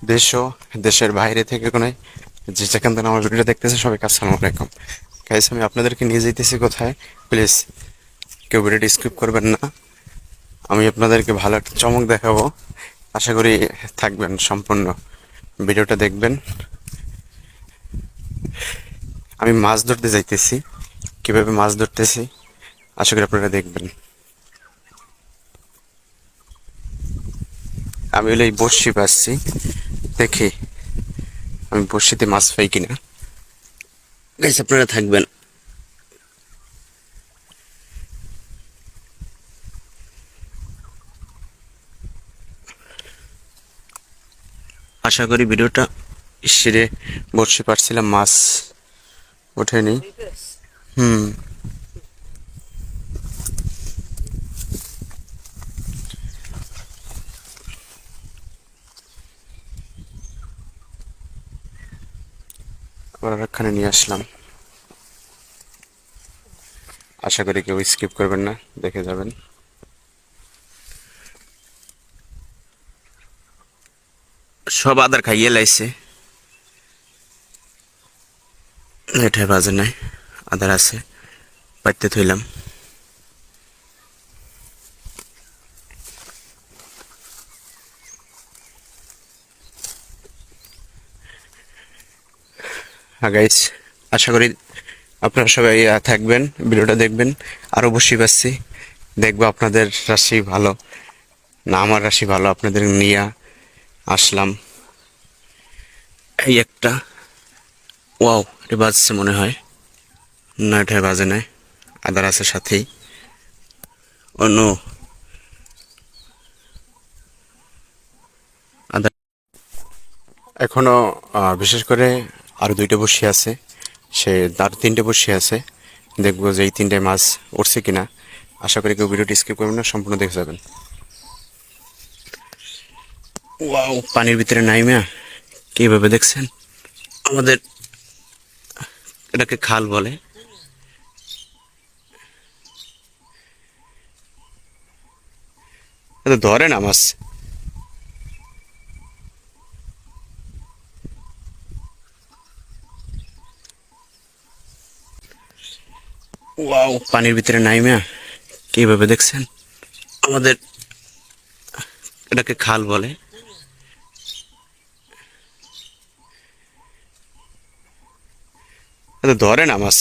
দেশ ও দেশের বাইরে থেকে কোনো যে যেখান থেকে আমার ভিডিওটা দেখতেছে সবাইকে আসসালামু আলাইকুম। গাইস, আমি আপনাদেরকে নিয়ে যাইতেছি কোথায়, প্লিজ কেউ ভিডিওটি স্কিপ করবেন না। আমি আপনাদেরকে ভালো একটা চমক দেখাবো, আশা করি থাকবেন, সম্পূর্ণ ভিডিওটা দেখবেন। আমি মাছ ধরতে যাইতেছি, কিভাবে মাছ ধরতেছি আশা করি আপনারা দেখবেন। আমি হলো এই বড়শি পাচ্ছি, দেখি আমি বড়শিতে মাছ পাই কিনা। গাইস, আপনারা থাকবেন। আশা করি ভিডিওটা সেরে বড়শি পারছিলাম, মাছ ওঠেনি। হুম। আবার আরেকখানে নিয়ে আসলাম, আশা করি কেউ স্কিপ করবেন না, দেখে যাবেন। সব আদার খাইয়ে লাইছে, এটাই বাজে নাই, আদার আছে, পাইতে থইলাম। হ্যাঁ গাইস, আশা করি আপনারা সবাই থাকবেন, ভিডিওটা দেখবেন। আর অবশ্যই পাচ্ছি, দেখবো আপনাদের রাশি ভালো না আমার রাশি ভালো, আপনাদের নিয়ে আসলাম। এই একটা, ওয়াও, এটা বাজছে মনে হয়, না এটা বাজে নাই, আদার আছে সাথেই। ও নো, আদার এখনো বিশেষ করে আরো দুইটা বসি আছে, সে আর তিনটে বসি আছে, দেখবো যে এই তিনটে মাছ উঠছে কিনা। আশা করি কেউ ভিডিওটি স্কিপ করবেন না, সম্পূর্ণ দেখে যাবেন। ওয়াও, পানির ভিতরে নাইমা কিভাবে দেখছেন, আমাদের এটাকে খাল বলে। এটা ধরে না মাছ। ওয়াও, পানির ভিতরে নাইমা কিভাবে দেখছেন, আমাদের এটাকে খাল বলে। এটা ধরে না মাছ।